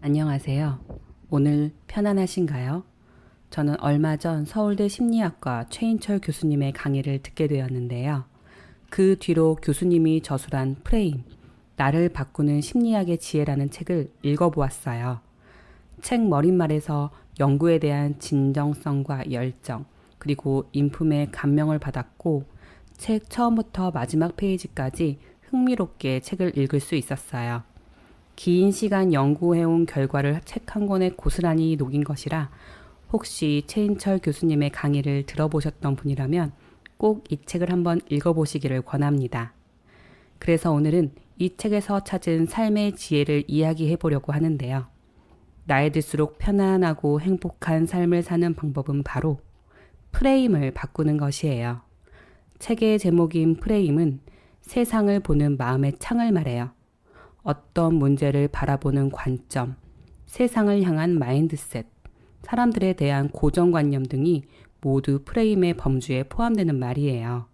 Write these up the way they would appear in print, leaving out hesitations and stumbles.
안녕하세요. 오늘 편안하신가요? 저는 얼마 전 서울대 심리학과 최인철 교수님의 강의를 듣게 되었는데요. 그 뒤로 교수님이 저술한 프레임, 나를 바꾸는 심리학의 지혜라는 책을 읽어보았어요. 책 머릿말에서 연구에 대한 진정성과 열정, 그리고 인품에 감명을 받았고, 책 처음부터 마지막 페이지까지 흥미롭게 책을 읽을 수 있었어요. 긴 시간 연구해온 결과를 책 한 권에 고스란히 녹인 것이라 혹시 최인철 교수님의 강의를 들어보셨던 분이라면 꼭 이 책을 한번 읽어보시기를 권합니다. 그래서 오늘은 이 책에서 찾은 삶의 지혜를 이야기해 보려고 하는데요. 나이 들수록 편안하고 행복한 삶을 사는 방법은 바로 프레임을 바꾸는 것이에요. 책의 제목인 프레임은 세상을 보는 마음의 창을 말해요. 어떤 문제를 바라보는 관점, 세상을 향한 마인드셋, 사람들에 대한 고정관념 등이 모두 프레임의 범주에 포함되는 말이에요.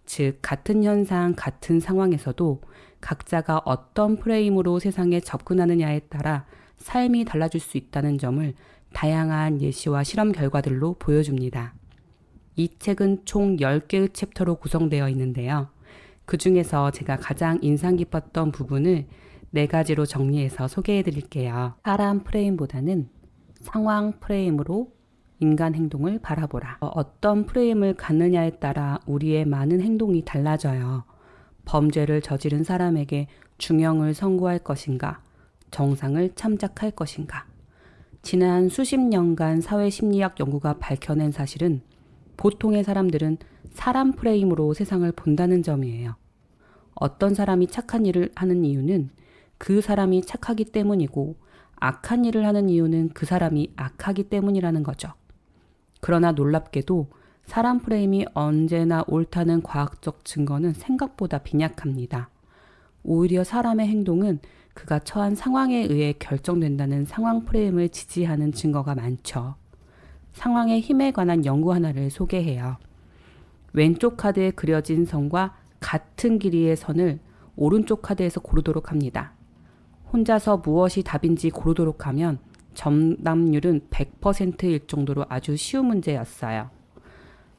즉, 같은 현상, 같은 상황에서도 각자가 어떤 프레임으로 세상에 접근하느냐에 따라 삶이 달라질 수 있다는 점을 다양한 예시와 실험 결과들로 보여줍니다. 이 책은 총 10개의 챕터로 구성되어 있는데요. 그 중에서 제가 가장 인상 깊었던 부분을 4가지로 정리해서 소개해 드릴게요. 사람 프레임보다는 상황 프레임으로 인간 행동을 바라보라. 어떤 프레임을 갖느냐에 따라 우리의 많은 행동이 달라져요. 범죄를 저지른 사람에게 중형을 선고할 것인가, 정상을 참작할 것인가. 지난 수십 년간 사회심리학 연구가 밝혀낸 사실은 보통의 사람들은 사람 프레임으로 세상을 본다는 점이에요. 어떤 사람이 착한 일을 하는 이유는 그 사람이 착하기 때문이고 악한 일을 하는 이유는 그 사람이 악하기 때문이라는 거죠. 그러나 놀랍게도 사람 프레임이 언제나 옳다는 과학적 증거는 생각보다 빈약합니다. 오히려 사람의 행동은 그가 처한 상황에 의해 결정된다는 상황 프레임을 지지하는 증거가 많죠. 상황의 힘에 관한 연구 하나를 소개해요. 왼쪽 카드에 그려진 선과 같은 길이의 선을 오른쪽 카드에서 고르도록 합니다. 혼자서 무엇이 답인지 고르도록 하면 정답률은 100%일 정도로 아주 쉬운 문제였어요.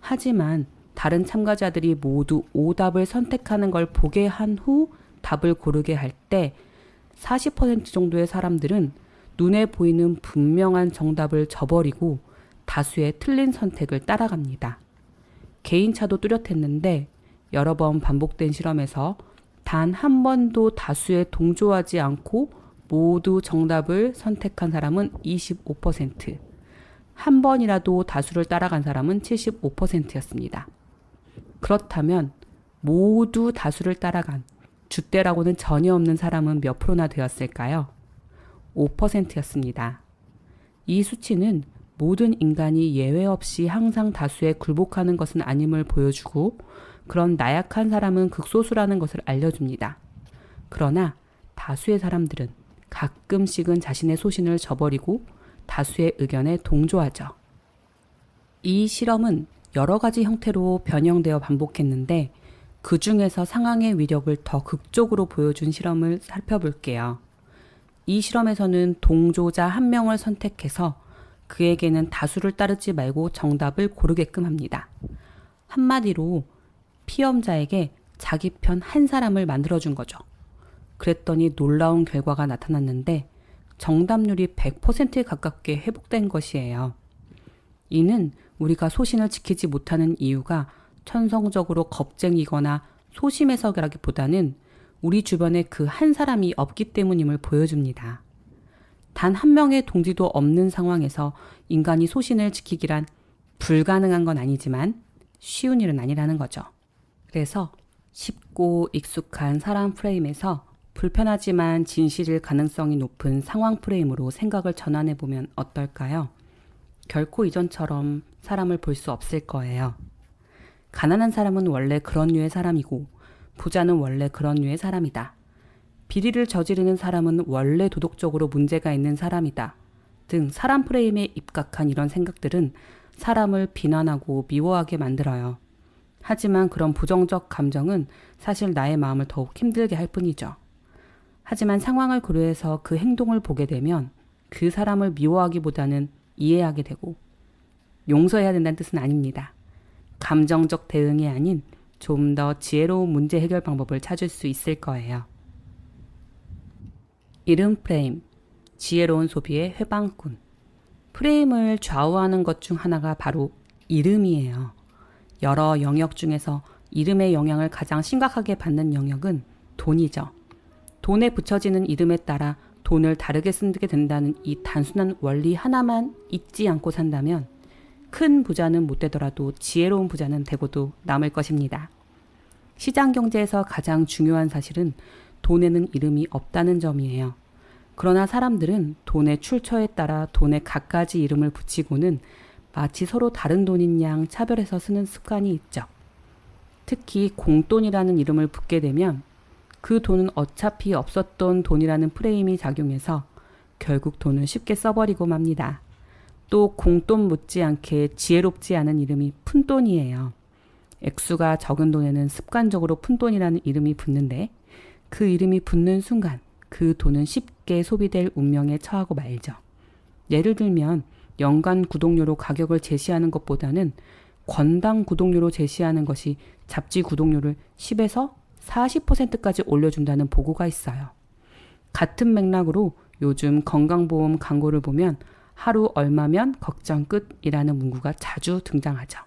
하지만 다른 참가자들이 모두 오답을 선택하는 걸 보게 한 후 답을 고르게 할 때 40% 정도의 사람들은 눈에 보이는 분명한 정답을 저버리고 다수의 틀린 선택을 따라갑니다. 개인차도 뚜렷했는데 여러 번 반복된 실험에서 단 한 번도 다수에 동조하지 않고 모두 정답을 선택한 사람은 25%, 한 번이라도 다수를 따라간 사람은 75%였습니다. 그렇다면 모두 다수를 따라간 줏대라고는 전혀 없는 사람은 몇 프로나 되었을까요? 5%였습니다. 이 수치는 모든 인간이 예외 없이 항상 다수에 굴복하는 것은 아님을 보여주고 그런 나약한 사람은 극소수라는 것을 알려줍니다. 그러나 다수의 사람들은 가끔씩은 자신의 소신을 저버리고 다수의 의견에 동조하죠. 이 실험은 여러 가지 형태로 변형되어 반복했는데 그 중에서 상황의 위력을 더 극적으로 보여준 실험을 살펴볼게요. 이 실험에서는 동조자 한 명을 선택해서 그에게는 다수를 따르지 말고 정답을 고르게끔 합니다. 한마디로 피험자에게 자기 편 한 사람을 만들어준 거죠. 그랬더니 놀라운 결과가 나타났는데 정답률이 100%에 가깝게 회복된 것이에요. 이는 우리가 소신을 지키지 못하는 이유가 천성적으로 겁쟁이거나 소심해서라기보다는 우리 주변에 그 한 사람이 없기 때문임을 보여줍니다. 단 한 명의 동지도 없는 상황에서 인간이 소신을 지키기란 불가능한 건 아니지만 쉬운 일은 아니라는 거죠. 그래서 쉽고 익숙한 사람 프레임에서 불편하지만 진실일 가능성이 높은 상황 프레임으로 생각을 전환해 보면 어떨까요? 결코 이전처럼 사람을 볼 수 없을 거예요. 가난한 사람은 원래 그런 류의 사람이고 부자는 원래 그런 류의 사람이다. 비리를 저지르는 사람은 원래 도덕적으로 문제가 있는 사람이다. 등 사람 프레임에 입각한 이런 생각들은 사람을 비난하고 미워하게 만들어요. 하지만 그런 부정적 감정은 사실 나의 마음을 더욱 힘들게 할 뿐이죠. 하지만 상황을 고려해서 그 행동을 보게 되면 그 사람을 미워하기보다는 이해하게 되고, 용서해야 된다는 뜻은 아닙니다. 감정적 대응이 아닌 좀 더 지혜로운 문제 해결 방법을 찾을 수 있을 거예요. 이름 프레임, 지혜로운 소비의 회방꾼. 프레임을 좌우하는 것 중 하나가 바로 이름이에요. 여러 영역 중에서 이름의 영향을 가장 심각하게 받는 영역은 돈이죠. 돈에 붙여지는 이름에 따라 돈을 다르게 쓰게 된다는 이 단순한 원리 하나만 잊지 않고 산다면 큰 부자는 못 되더라도 지혜로운 부자는 되고도 남을 것입니다. 시장 경제에서 가장 중요한 사실은 돈에는 이름이 없다는 점이에요. 그러나 사람들은 돈의 출처에 따라 돈에 갖가지 이름을 붙이고는 마치 서로 다른 돈인 양 차별해서 쓰는 습관이 있죠. 특히 공돈이라는 이름을 붙게 되면 그 돈은 어차피 없었던 돈이라는 프레임이 작용해서 결국 돈을 쉽게 써버리고 맙니다. 또 공돈 못지않게 지혜롭지 않은 이름이 푼돈이에요. 액수가 적은 돈에는 습관적으로 푼돈이라는 이름이 붙는데 그 이름이 붙는 순간 그 돈은 쉽게 소비될 운명에 처하고 말죠. 예를 들면 연간 구독료로 가격을 제시하는 것보다는 권당 구독료로 제시하는 것이 잡지 구독료를 10에서 40%까지 올려준다는 보고가 있어요. 같은 맥락으로 요즘 건강보험 광고를 보면 하루 얼마면 걱정 끝이라는 문구가 자주 등장하죠.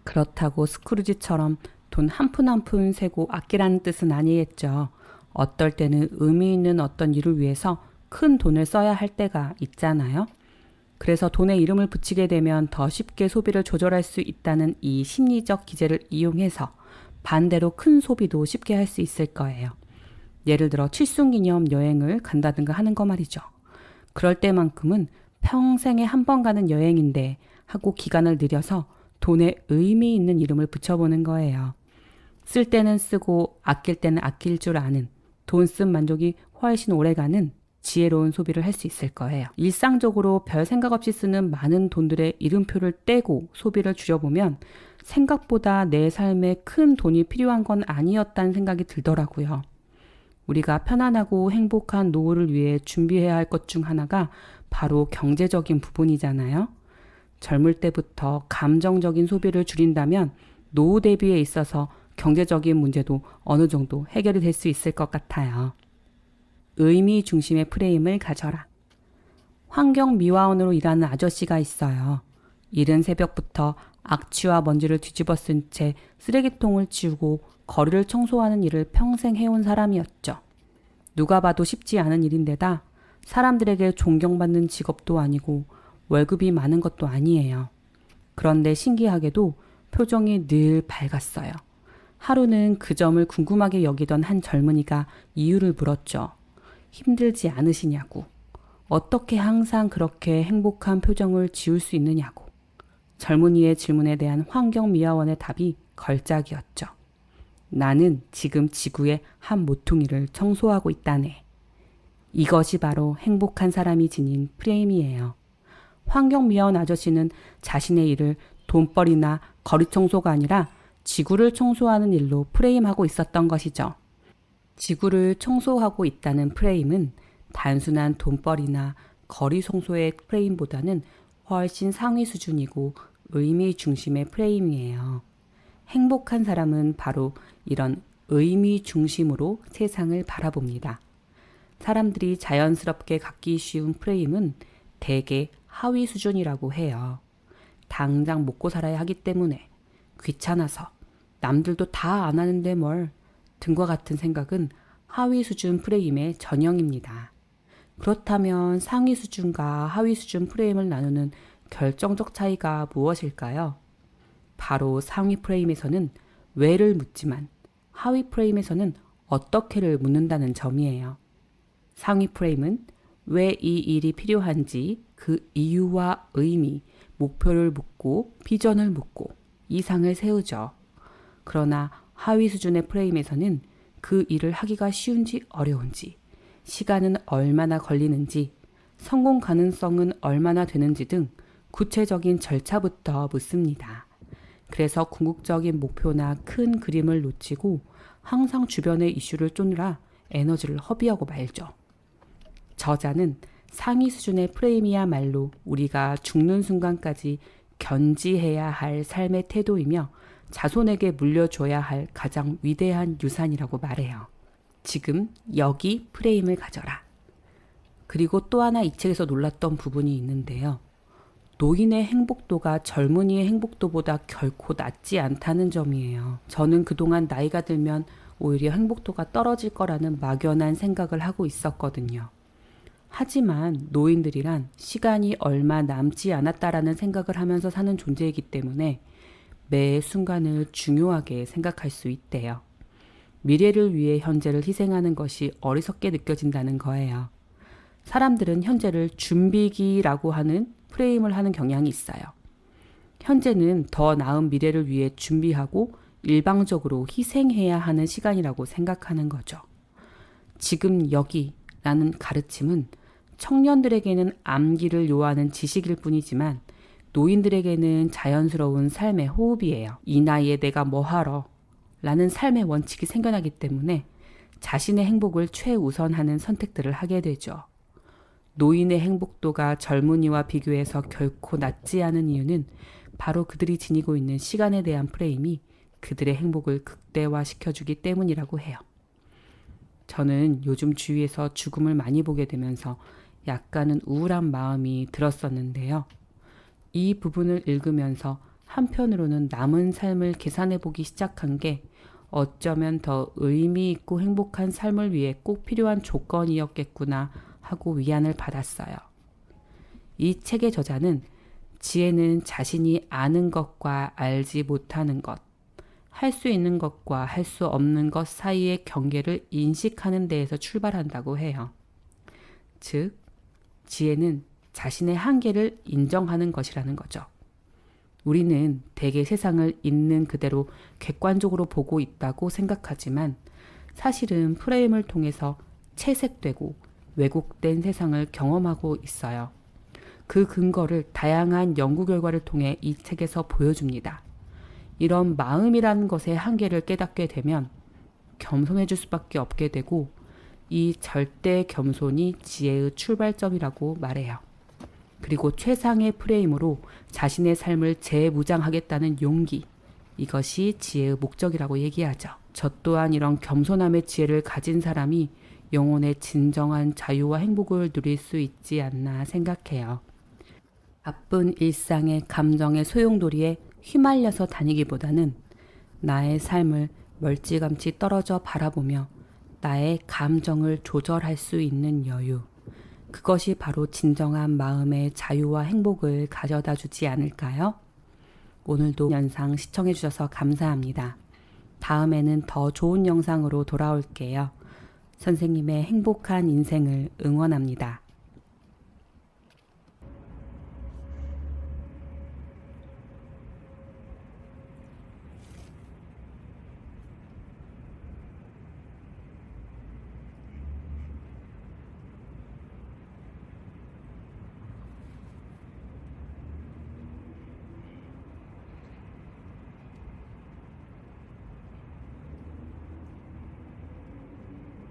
그렇다고 스크루지처럼 돈 한 푼 한 푼 세고 아끼라는 뜻은 아니겠죠. 어떨 때는 의미 있는 어떤 일을 위해서 큰 돈을 써야 할 때가 있잖아요. 그래서 돈에 이름을 붙이게 되면 더 쉽게 소비를 조절할 수 있다는 이 심리적 기제를 이용해서 반대로 큰 소비도 쉽게 할 수 있을 거예요. 예를 들어 칠순기념 여행을 간다든가 하는 거 말이죠. 그럴 때만큼은 평생에 한 번 가는 여행인데 하고 기간을 늘려서 돈에 의미 있는 이름을 붙여보는 거예요. 쓸 때는 쓰고 아낄 때는 아낄 줄 아는, 돈 쓴 만족이 훨씬 오래가는 지혜로운 소비를 할 수 있을 거예요. 일상적으로 별 생각 없이 쓰는 많은 돈들의 이름표를 떼고 소비를 줄여보면 생각보다 내 삶에 큰 돈이 필요한 건 아니었다는 생각이 들더라고요. 우리가 편안하고 행복한 노후를 위해 준비해야 할 것 중 하나가 바로 경제적인 부분이잖아요. 젊을 때부터 감정적인 소비를 줄인다면 노후 대비에 있어서 경제적인 문제도 어느 정도 해결이 될 수 있을 것 같아요. 의미 중심의 프레임을 가져라. 환경미화원으로 일하는 아저씨가 있어요. 이른 새벽부터 악취와 먼지를 뒤집어 쓴 채 쓰레기통을 치우고 거리를 청소하는 일을 평생 해온 사람이었죠. 누가 봐도 쉽지 않은 일인데다 사람들에게 존경받는 직업도 아니고 월급이 많은 것도 아니에요. 그런데 신기하게도 표정이 늘 밝았어요. 하루는 그 점을 궁금하게 여기던 한 젊은이가 이유를 물었죠. 힘들지 않으시냐고. 어떻게 항상 그렇게 행복한 표정을 지을 수 있느냐고. 젊은이의 질문에 대한 환경미화원의 답이 걸작이었죠. 나는 지금 지구의 한 모퉁이를 청소하고 있다네. 이것이 바로 행복한 사람이 지닌 프레임이에요. 환경미화원 아저씨는 자신의 일을 돈벌이나 거리 청소가 아니라 지구를 청소하는 일로 프레임하고 있었던 것이죠. 지구를 청소하고 있다는 프레임은 단순한 돈벌이나 거리 청소의 프레임보다는 훨씬 상위 수준이고 의미 중심의 프레임이에요. 행복한 사람은 바로 이런 의미 중심으로 세상을 바라봅니다. 사람들이 자연스럽게 갖기 쉬운 프레임은 대개 하위 수준이라고 해요. 당장 먹고 살아야 하기 때문에, 귀찮아서, 남들도 다 안 하는데 뭘 등과 같은 생각은 하위 수준 프레임의 전형입니다. 그렇다면 상위 수준과 하위 수준 프레임을 나누는 결정적 차이가 무엇일까요? 바로 상위 프레임에서는 왜를 묻지만 하위 프레임에서는 어떻게를 묻는다는 점이에요. 상위 프레임은 왜 이 일이 필요한지 그 이유와 의미, 목표를 묻고 비전을 묻고 이상을 세우죠. 그러나 하위 수준의 프레임에서는 그 일을 하기가 쉬운지 어려운지, 시간은 얼마나 걸리는지, 성공 가능성은 얼마나 되는지 등 구체적인 절차부터 묻습니다. 그래서 궁극적인 목표나 큰 그림을 놓치고 항상 주변의 이슈를 쫓느라 에너지를 허비하고 말죠. 저자는 상위 수준의 프레임이야말로 우리가 죽는 순간까지 견지해야 할 삶의 태도이며 자손에게 물려줘야 할 가장 위대한 유산이라고 말해요. 지금 여기 프레임을 가져라. 그리고 또 하나 이 책에서 놀랐던 부분이 있는데요. 노인의 행복도가 젊은이의 행복도보다 결코 낮지 않다는 점이에요. 저는 그동안 나이가 들면 오히려 행복도가 떨어질 거라는 막연한 생각을 하고 있었거든요. 하지만 노인들이란 시간이 얼마 남지 않았다라는 생각을 하면서 사는 존재이기 때문에 매 순간을 중요하게 생각할 수 있대요. 미래를 위해 현재를 희생하는 것이 어리석게 느껴진다는 거예요. 사람들은 현재를 준비기라고 하는 프레임을 하는 경향이 있어요. 현재는 더 나은 미래를 위해 준비하고 일방적으로 희생해야 하는 시간이라고 생각하는 거죠. 지금 여기라는 가르침은 청년들에게는 암기를 요하는 지식일 뿐이지만 노인들에게는 자연스러운 삶의 호흡이에요. 이 나이에 내가 뭐 하러? 라는 삶의 원칙이 생겨나기 때문에 자신의 행복을 최우선하는 선택들을 하게 되죠. 노인의 행복도가 젊은이와 비교해서 결코 낮지 않은 이유는 바로 그들이 지니고 있는 시간에 대한 프레임이 그들의 행복을 극대화시켜주기 때문이라고 해요. 저는 요즘 주위에서 죽음을 많이 보게 되면서 약간은 우울한 마음이 들었었는데요. 이 부분을 읽으면서 한편으로는 남은 삶을 계산해보기 시작한 게 어쩌면 더 의미 있고 행복한 삶을 위해 꼭 필요한 조건이었겠구나 하고 위안을 받았어요. 이 책의 저자는 지혜는 자신이 아는 것과 알지 못하는 것, 할 수 있는 것과 할 수 없는 것 사이의 경계를 인식하는 데에서 출발한다고 해요. 즉, 지혜는 자신의 한계를 인정하는 것이라는 거죠. 우리는 대개 세상을 있는 그대로 객관적으로 보고 있다고 생각하지만 사실은 프레임을 통해서 채색되고 왜곡된 세상을 경험하고 있어요. 그 근거를 다양한 연구 결과를 통해 이 책에서 보여줍니다. 이런 마음이라는 것의 한계를 깨닫게 되면 겸손해질 수밖에 없게 되고 이 절대 겸손이 지혜의 출발점이라고 말해요. 그리고 최상의 프레임으로 자신의 삶을 재무장하겠다는 용기, 이것이 지혜의 목적이라고 얘기하죠. 저 또한 이런 겸손함의 지혜를 가진 사람이 영혼의 진정한 자유와 행복을 누릴 수 있지 않나 생각해요. 바쁜 일상의 감정의 소용돌이에 휘말려서 다니기보다는 나의 삶을 멀찌감치 떨어져 바라보며 나의 감정을 조절할 수 있는 여유, 그것이 바로 진정한 마음의 자유와 행복을 가져다 주지 않을까요? 오늘도 영상 시청해 주셔서 감사합니다. 다음에는 더 좋은 영상으로 돌아올게요. 선생님의 행복한 인생을 응원합니다.